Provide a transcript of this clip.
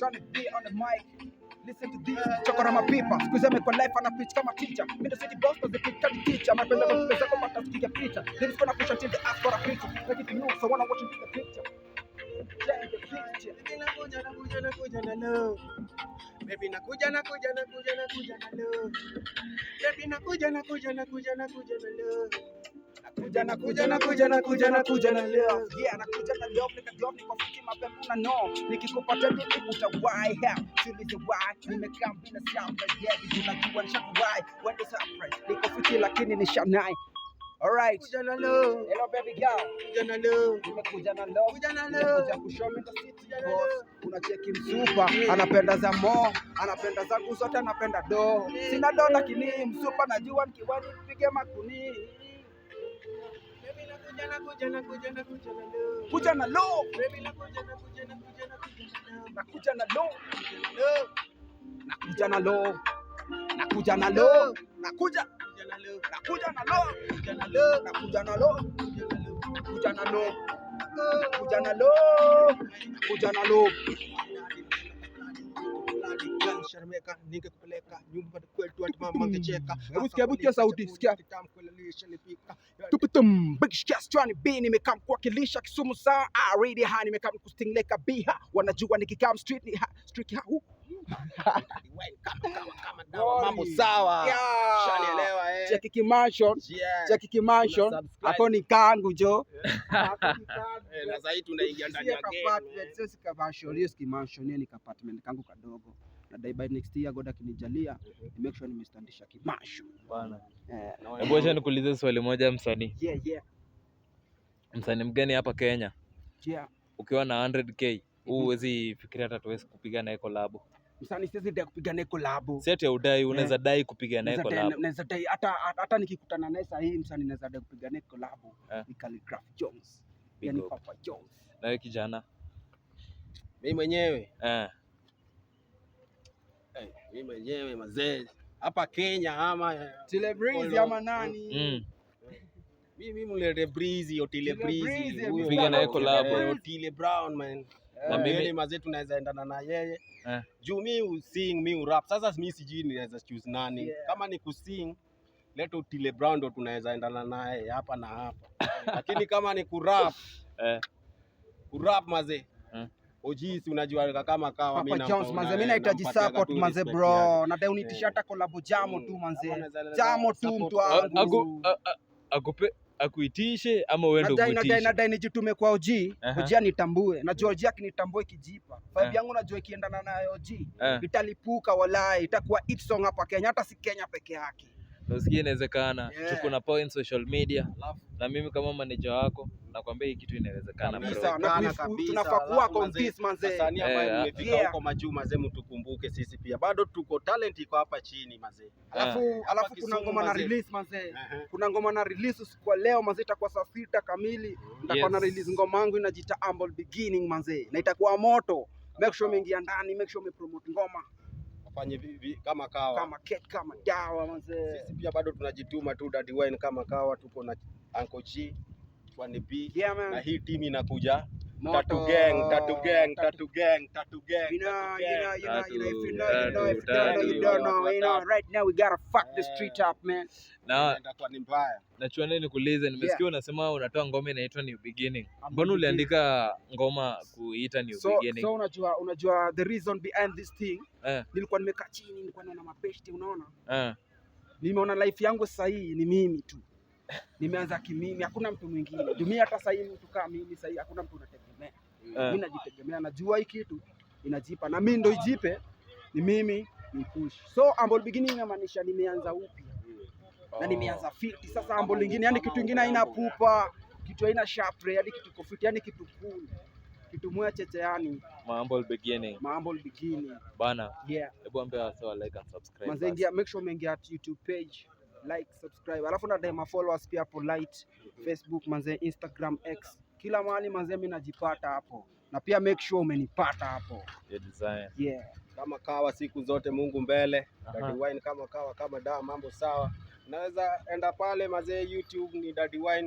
trying to be on the mic. Listen to this, chokora mapipa. Squeeze me kwa life ana pitch kama teacher. Me the city boss, but the pitch kama teacher. My brother was pesa kwa taskiga picture. Then it's gonna push until they ask for a picture. Like if you know, so wanna watch you take a picture. Change the picture. Nakuja na love. Baby nakuja na love. Baby nakuja na love. Nakuja na love. Yeah, nakuja na love. Nika love niko fiti mapema una no. Nikikupata mimi utawai hell. Siulize why. Nimekaa bila shamba. Yeah, unajua nishakuwai. When the surprise. Niko fiti lakini nishanai. Alright. Kuja na love. Hello baby girl. Kuja na love. Nimekuja na love. Nimekuja kushow me the city boss. Unacheki msupa, anapenda za mo, anapenda zangu zote, anapenda do. Sina do lakini msupa najua nikiwani nipige makuni. Baby nakuja na love. Kuja na love. Baby nakuja na Nakuja na love. love. Nakuja na love. Nakuja na love. Nakuja. Kuja na love. Nakuja na love. Kuja na love. Nakuja na love. Kuja na love. Nakuja na love. Kuja na love. Sharmeka ningekupeleka nyumbani kwetu ati mama angecheka. Sikia sauti, sikia. Tupitum, big stress trying to be nimekaa kuwakilisha Kisumu saa already ha nimekaa kustingleka biha wanajua nikikam street ni street ha Mambo sawa. Shanielewa Cheki kimansion. Cheki kimansion. Hapo ni kangu jo. Na sasa tunaingia ndani ya game. Sio kimansion, hiyo kimansion ni apartment kangu kadogo. Na by next year God akinijalia make sure nimestandisha kimansion. Bana. Hebu acha nikuulize swali moja msanii. Yeah. Msanii mgani hapa Kenya? Yeah. Ukiwa na 100k, huwezi fikiria hata tuwezi kupiga naye collab. Msanii siwezi dai kupiga naye collab. Si ati udai, unaweza dai kupiga naye collab. Naweza dai hata nikikutana naye saa hii msanii naweza dai kupiga naye collab. Ni Khaligraph Jones. Yaani Papa Jones. Na wewe kijana? Mimi mwenyewe. Mimi mwenyewe mazee. Hapa Kenya ama Celebrity ama nani? Mimi mlete breezy, Otile breezy. Huyo piga naye collab. Otile Brown man. Na mimi mazee tunaweza endana na yeye. Juu mimi using, mimi rap. Sasa mimi sijui naweza choose nani. Kama ni kusing, let Otile Brown ndo tunaweza endana naye hapa na hapa. Lakini kama ni kurap, kurap mazee. Ojisi unajua kama kawa mimi na Jones manze, mimi nahitaji support manze bro. Nadai unitisha hata collab jamo tu manze. Jamo tu mtu wangu. Akuitishe ama uende kuitisha? Nadai nijitume kwa OG. OG anitambue. Najua OG akinitamboe kijipa. Vibe yangu najua ikiendana na OG. Italipuka walai, itakuwa hit song hapa Kenya, hata si Kenya peke yake. Nasikia inawezekana. Tuko na point social media. Na mimi kama manager wako nakwambia hii kitu inawezekana bro. Tunafaa kuwa compete manze. Sasa ni ambaye nimefika huko majuu manze, mtukumbuke sisi pia. Bado tuko talent iko hapa chini manze. Alafu kuna ngoma na release manze. Kuna ngoma na release usiku leo manze, itakuwa saa 6 kamili. Nitakuwa na release ngoma yangu inajiita Humble Beginning manze. Na itakuwa moto. Make sure umeingia ndani, make sure umepromote ngoma. Fanye kama kawa. Kama cake kama dawa manze. Sisi pia bado tunajituma tu Daddy Wine kama kawa, tuko na Uncle G, Twani B. Na hii team inakuja Tattoo gang. You know, right now we gotta fuck the street up man. Na itakuwa ni mbaya. Nachua nini nikuulize, nimesikia unasema unatoa ngoma inaitwa New Beginning. Mbona uliandika ngoma kuita New Beginning? So unajua the reason behind this thing, nilikuwa nimekaa chini, nilikuwa naona mabeshte, unaona? Nimeona life yangu sasa hii ni mimi tu. Nimeanza kimimi, hakuna mtu mwingine. Dumia hata sasa hivi mtu kama mimi sasa hivi hakuna mtu unategemea. Mimi najitegemea, najua hii kitu inajipa na mimi ndo ijipe, ni mimi ni push. So Humble Beginning inamaanisha nimeanza upya. Na nimeanza fit. Sasa Humble lingine, yani kitu kingine haina pupa, kitu haina sharpre, yani kitu kofit, yani kitu cool. Kitu moja cheche yani. Humble Beginning. Humble Beginning. Bana. Hebu ambia watu like and subscribe. Manze ingia, make sure umeingia at YouTube page. Like, subscribe. Alafu na dema followers pia hapo, like Facebook manze, Instagram, X. Kila mahali manze mimi najipata hapo. Na pia make sure umenipata hapo. Kama kawa siku zote Mungu mbele. Daddy Wine kama kawa kama dawa, mambo sawa. Naweza enda pale manze YouTube ni Daddy Wine.